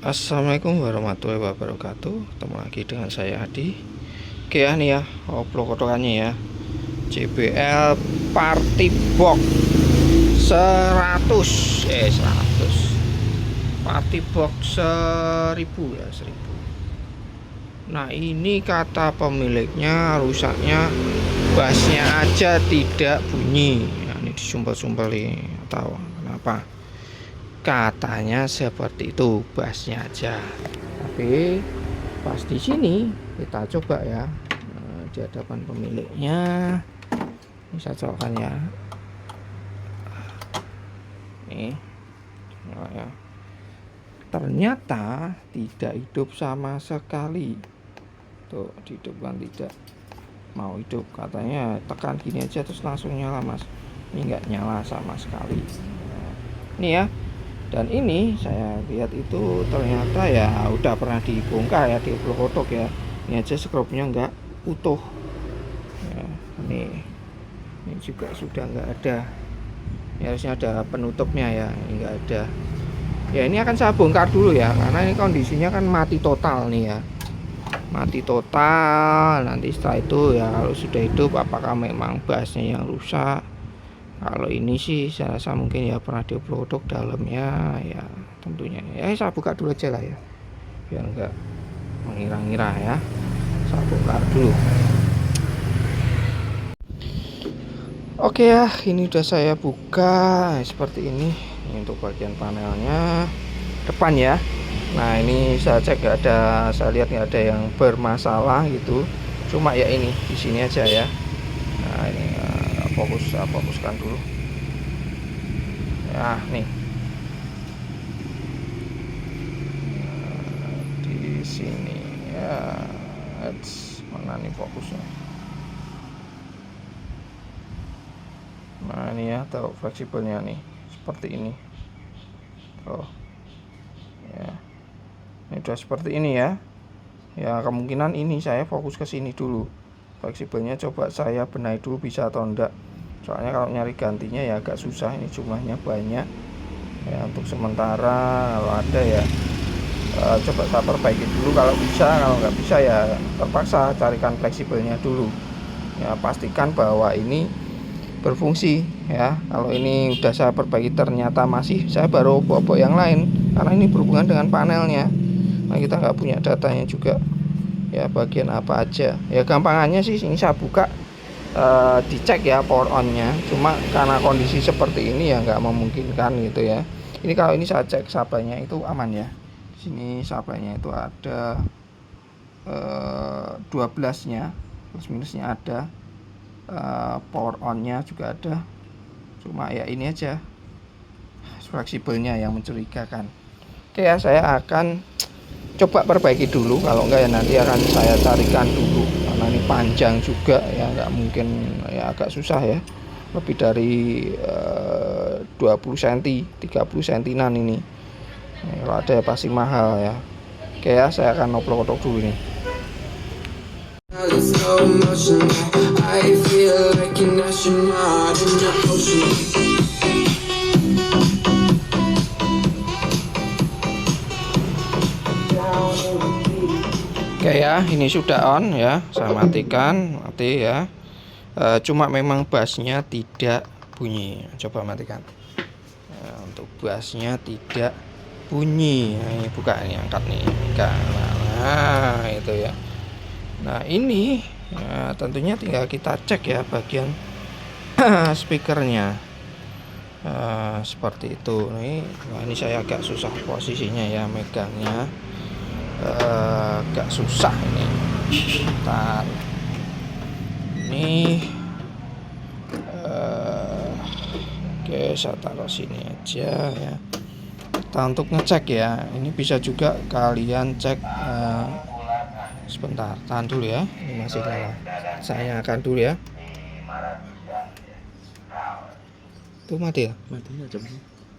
Assalamualaikum warahmatullahi wabarakatuh. Ketemu lagi dengan saya Adi. Oke ya, nih ya, oplok kotokannya ya. JBL Party Box 100 Party Box 1000 ya, 1000. Nah, ini kata pemiliknya rusaknya bassnya aja tidak bunyi. Nah, ini disumpel-sumpel nih, tahu kenapa? Katanya seperti itu, bassnya aja. Tapi pas di sini kita coba ya, di hadapan pemiliknya. Ini saya colokkan ya. Nih, nah ya. Ternyata tidak hidup sama sekali. Tuh, dihidupkan tidak mau hidup. Katanya tekan gini aja terus langsung nyala, Mas. Ini nggak nyala sama sekali. Nah, ini ya. Dan ini saya lihat itu ternyata ya udah pernah dibongkar ya, di kotok ya. Ini aja skrupnya nggak utuh ya. Ini juga sudah nggak ada ya, harusnya ada penutupnya ya, ini nggak ada ya. Ini akan saya bongkar dulu ya, karena ini kondisinya kan mati total nih ya, mati total. Nanti setelah itu ya, kalau sudah hidup apakah memang bassnya yang rusak. Kalau ini sih saya rasa mungkin ya pernah dioplok dalamnya ya, tentunya ya. Saya buka dulu aja lah ya, biar enggak mengira-ngira ya. Saya bongkar dulu. Oke ya, ini udah saya buka seperti ini. Ini untuk bagian panelnya depan ya. Nah, ini saya cek nggak ada, saya lihat nggak ada yang bermasalah gitu. Cuma ya ini di sini aja ya. Nah, ini fokuskan dulu ya. Nih di sini ya, mana nih fokusnya. Nah, ini ya, tahu fleksibelnya nih seperti ini. Oh ya, ini udah seperti ini ya. Ya, kemungkinan ini saya fokus ke sini dulu. Fleksibelnya coba saya benahi dulu bisa atau enggak. Soalnya kalau nyari gantinya ya agak susah, ini jumlahnya banyak ya. Untuk sementara kalau ada ya coba saya perbaiki dulu kalau bisa. Kalau nggak bisa ya terpaksa carikan fleksibelnya dulu ya. Pastikan bahwa ini berfungsi ya. Kalau ini udah saya perbaiki ternyata masih, saya baru bawa yang lain, karena ini berhubungan dengan panelnya. Nah, kita nggak punya datanya juga ya, bagian apa aja ya. Gampangannya sih ini saya buka, dicek ya power on nya. Cuma karena kondisi seperti ini ya nggak memungkinkan gitu ya. Ini kalau ini saya cek sabanya itu aman ya. Di sini sabanya itu ada 12 nya, plus minusnya ada, power on nya juga ada. Cuma ya ini aja fleksibelnya yang mencurigakan. Oke ya, saya akan coba perbaiki dulu. Kalau enggak ya nanti akan saya carikan dulu, karena ini panjang juga ya, nggak mungkin ya, agak susah ya. Lebih dari 20 cm 30 cm ini. Nah, kalau ada ya pasti mahal ya. Oke ya, saya akan oplok-oplok dulu nih. Oke ya, ini sudah on ya, saya matikan, mati ya. Cuma memang bassnya tidak bunyi. Coba matikan. Nah, untuk bassnya tidak bunyi. Nah, ini buka, ini angkat nih. Nah, itu ya. Nah, ini ya, tentunya tinggal kita cek ya bagian speakernya. Seperti itu nih. Nah, ini saya agak susah posisinya ya, megangnya agak susah ini. Bentar. Ini oke, saya taruh sini aja ya. Kita untuk ngecek ya, ini bisa juga kalian cek. Sebentar, tahan dulu ya, ini masih nyala. Saya akan dulu ya. Tuh mati ya? Mati aja.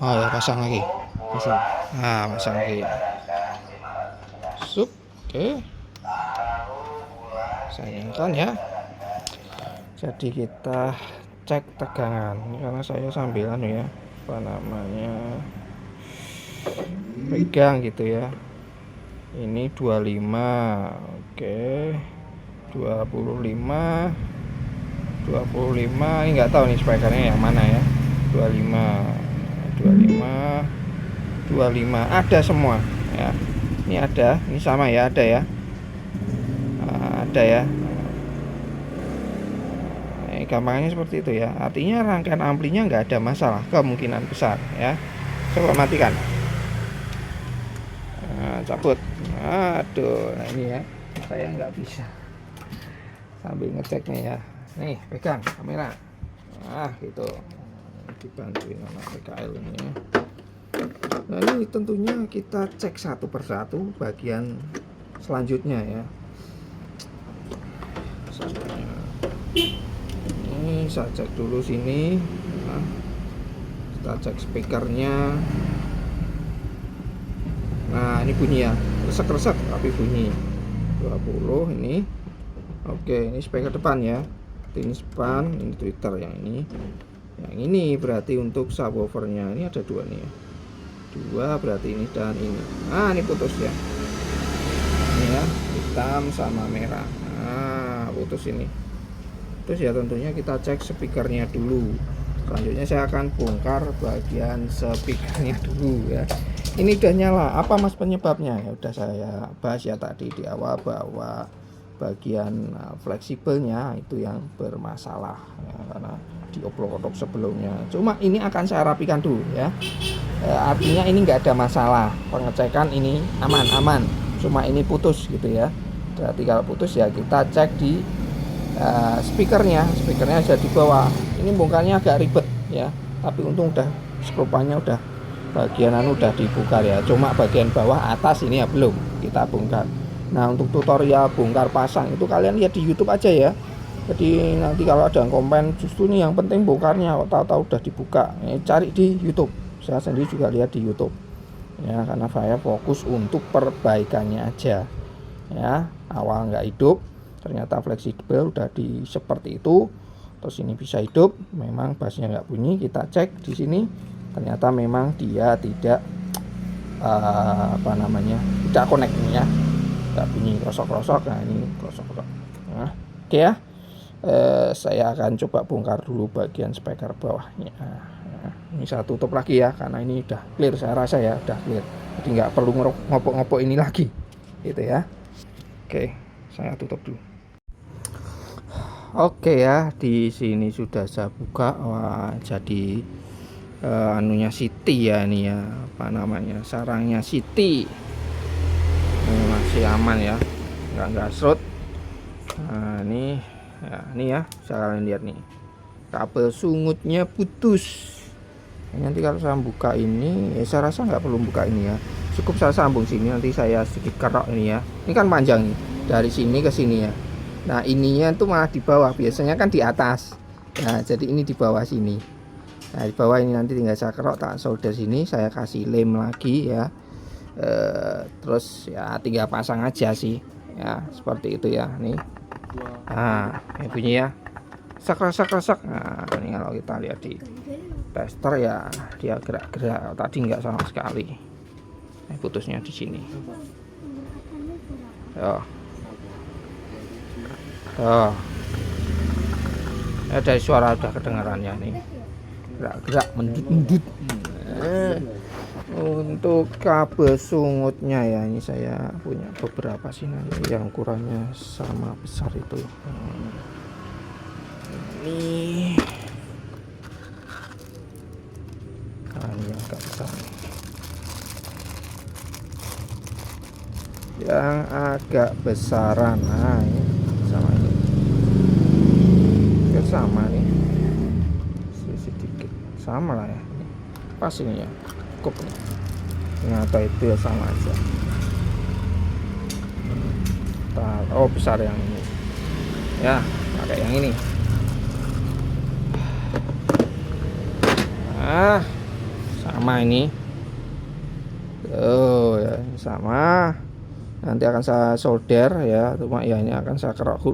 Oh ya, pasang lagi. Pasang. Nah, pasang lagi. Oke. Saya nyalakan ya. Jadi kita cek tegangan. Ini karena saya sambilan ya, apa namanya, pegang gitu ya. Ini 25. Oke. 25. Ini nggak tahu nih spekernya yang mana ya. 25 ada semua ya. Ini ada, ini sama ya, ada ya. Ada ya. Gampangnya seperti itu ya. Artinya rangkaian amplinya nggak ada masalah, kemungkinan besar ya. Coba matikan. Cabut. Aduh, nah ini ya, saya nggak bisa sambil ngeceknya ya. Nih, pegang kamera. Gitu. Dibantuin sama PKL ini. Nah, ini tentunya kita cek satu persatu bagian selanjutnya ya. Ini saya cek dulu sini. Nah, kita cek speakernya. Nah, ini bunyi ya, resek-resek tapi bunyi. 20 ini. Oke, ini speaker depan ya. Ini depan, ini tweeter yang ini. Yang ini berarti untuk subwoofernya. Ini ada dua nih ya. Dua berarti ini dan ini. Ini putus ya. Ini ya, hitam sama merah. Putus ini. Terus ya tentunya kita cek speakernya dulu. Selanjutnya saya akan bongkar bagian speakernya dulu ya. Ini udah nyala, apa mas penyebabnya? Ya udah saya bahas ya tadi di awal bahwa bagian fleksibelnya itu yang bermasalah ya, karena dioplok-oplok sebelumnya. Cuma ini akan saya rapikan dulu ya. Artinya ini nggak ada masalah, pengecekan ini aman-aman. Cuma ini putus gitu ya. Berarti kalau putus ya kita cek di speakernya ada di bawah. Ini bongkarnya agak ribet ya, tapi untung udah skrupannya udah bagian udah dibuka ya, cuma bagian bawah atas ini ya belum kita bongkar. Nah, untuk tutorial bongkar pasang itu kalian lihat di YouTube aja ya. Jadi nanti kalau ada yang komen justru nih yang penting bongkarnya, kok tahu-tahu udah dibuka, cari di YouTube. Saya sendiri juga lihat di YouTube ya, karena saya fokus untuk perbaikannya aja ya. Awal nggak hidup, ternyata fleksibel udah di seperti itu, terus ini bisa hidup, memang bassnya nggak bunyi. Kita cek di sini, ternyata memang dia tidak tidak connect ini ya, nggak bunyi krosok-krosok. Nah ini krosok-krosok. Nah, oke ya, saya akan coba bongkar dulu bagian speaker bawahnya. Nah, ini saya tutup lagi ya, karena ini udah clear, saya rasa ya udah clear, jadi nggak perlu ngopok-ngopok ini lagi gitu ya. Oke, saya tutup dulu. Oke ya, di sini sudah saya buka. Wah, jadi anunya Siti ya, ini ya, apa namanya, sarangnya Siti. Ini masih aman ya, nggak serut. Nah ini ya, bisa kalian lihat nih, kabel sungutnya putus. Nanti kalau saya buka ini ya, saya rasa nggak perlu buka ini ya, cukup saya sambung sini, nanti saya sedikit kerok ini ya. Ini kan panjang nih, dari sini ke sini ya. Nah ininya tuh malah di bawah, biasanya kan di atas. Nah jadi ini di bawah sini. Nah di bawah ini nanti tinggal saya kerok, tak solder sini, saya kasih lem lagi ya. Terus ya tinggal pasang aja sih ya, seperti itu ya. Nih, ini bunyi ya, sak. Nah ini kalau kita lihat di tester ya, dia gerak-gerak. Tadi nggak sama sekali. Putusnya di sini. Dari suara udah kedengarannya nih, gerak-gerak, mendut. Untuk kabel sungutnya ya, ini saya punya beberapa sih nanti yang ukurannya sama besar itu. Ini yang agak besar, yang agak besaran. Nah ini sama ini, sama nih, sedikit sama lah ya, pas ini ya, cukup nih. Ternyata itu ya sama aja. Besar yang ini ya, pakai yang ini. Sama ini. Ya sama. Nanti akan saya solder ya, cuma ya ini akan saya kerok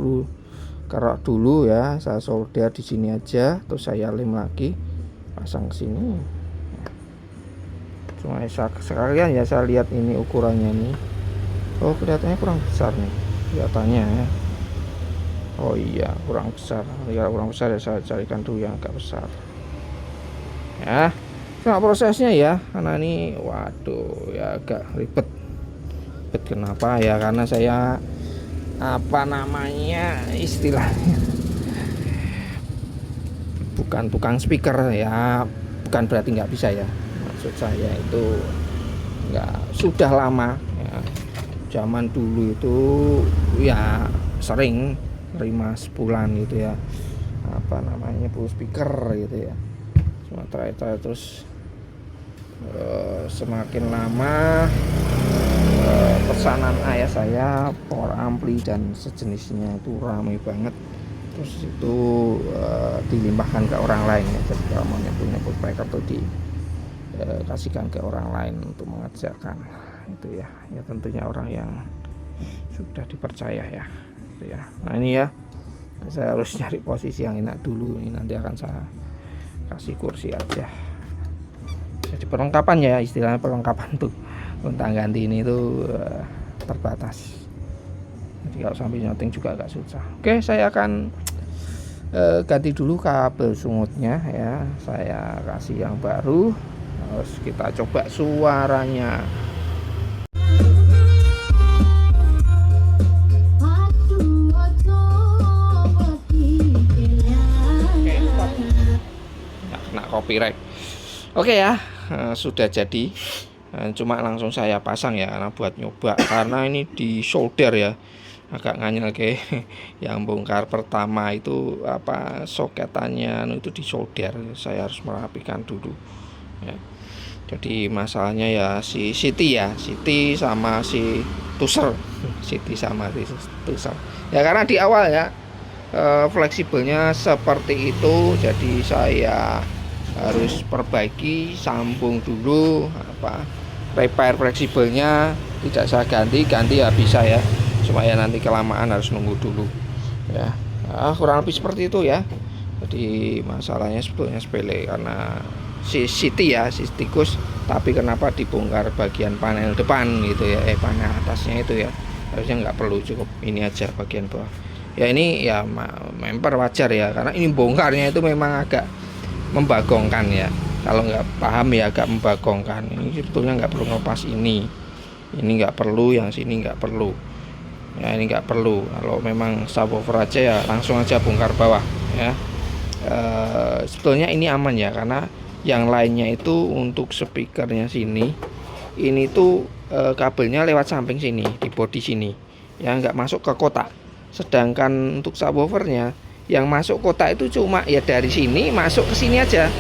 dulu ya. Saya solder di sini aja, terus saya lem lagi, pasang ke sini. Cuma sekalian ya saya lihat ini ukurannya nih. Oh, kelihatannya kurang besar nih kelihatannya ya. Oh iya, kurang besar. Ya kurang besar ya, saya carikan dulu yang agak besar ya. Cuma prosesnya ya, karena ini waduh ya agak ribet. Kenapa ya? Karena saya apa namanya istilahnya bukan tukang speaker ya, bukan berarti nggak bisa ya. Maksud saya itu nggak, sudah lama ya, zaman dulu itu ya sering terima sebulan gitu ya, apa namanya full speaker gitu ya. Cuma terakhir terus semakin lama pesanan ayah saya power ampli dan sejenisnya itu ramai banget, terus itu dilimpahkan ke orang lain ya. Jadi kalau mau nyebut speaker tuh dikasihkan ke orang lain untuk mengerjakan itu ya. Ya tentunya orang yang sudah dipercaya ya gitu ya. Nah ini ya, saya harus cari posisi yang enak dulu. Ini nanti akan saya kasih kursi aja. Jadi perlengkapan ya, istilahnya perlengkapan tuh gonta ganti ini tuh terbatas. Jadi kalau sambil nyoting juga agak susah. Oke, saya akan ganti dulu kabel sungutnya ya. Saya kasih yang baru. Terus kita coba suaranya. Kena copyright. Oke ya, sudah jadi. Cuma langsung saya pasang ya, karena buat nyoba, karena ini di solder ya, agak nganyel ke yang bongkar pertama itu apa soketannya itu di solder. Saya harus merapikan dulu ya. Jadi masalahnya ya si Siti sama si Tuser Siti sama si Tuser ya, karena di awal ya fleksibelnya seperti itu. Jadi saya harus perbaiki, sambung dulu, apa repair fleksibelnya, tidak saya ganti ya bisa ya, supaya nanti kelamaan harus nunggu dulu ya. Kurang lebih seperti itu ya. Jadi masalahnya sebetulnya sepele, karena si tikus, tapi kenapa dibongkar bagian panel depan gitu ya, panel atasnya itu ya, harusnya nggak perlu, cukup ini aja bagian bawah ya. Ini ya member wajar ya, karena ini bongkarnya itu memang agak membagongkan ya, kalau nggak paham ya agak membagongkan. Ini sebetulnya nggak perlu ngelepas ini nggak perlu, yang sini nggak perlu ya, ini nggak perlu. Kalau memang subwoofer aja ya langsung aja bongkar bawah ya. Sebetulnya ini aman ya, karena yang lainnya itu untuk speakernya sini, ini tuh kabelnya lewat samping sini di bodi sini ya, nggak masuk ke kotak. Sedangkan untuk subwoofernya yang masuk kotak itu cuma ya dari sini masuk ke sini aja,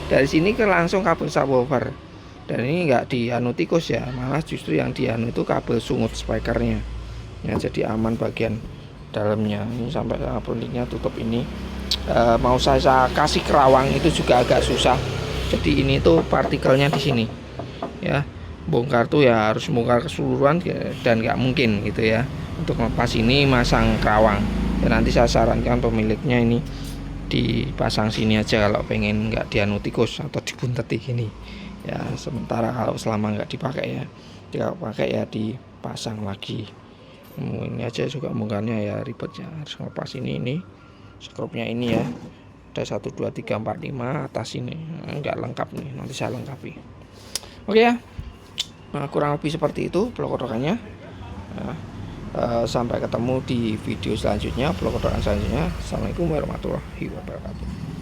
dari sini ke langsung kabel subwoofer. Dan ini nggak dianu tikus ya, malah justru yang dianu itu kabel sungut speakernya ya. Jadi aman bagian dalamnya. Ini sampai pundingnya tutup ini. Mau saya kasih kerawang itu juga agak susah. Jadi ini tuh partikelnya di sini ya, bongkar tuh ya harus bongkar keseluruhan dan nggak mungkin gitu ya. Untuk lepas ini masang kerawang ya, nanti saya sarankan pemiliknya ini dipasang sini aja kalau pengen nggak dianu tikus atau dibunteti gini ya. Sementara kalau selama nggak dipakai ya, kalau pakai ya dipasang lagi. Ini aja juga bongkarnya ya ribetnya, harus lepas ini skrupnya ini ya, ada 1 2 3 4 5 atas ini nggak lengkap nih, nanti saya lengkapi. Oke ya, kurang lebih seperti itu blok-blokannya. Sampai ketemu di video selanjutnya, blok-blokan selanjutnya. Assalamualaikum warahmatullahi wabarakatuh.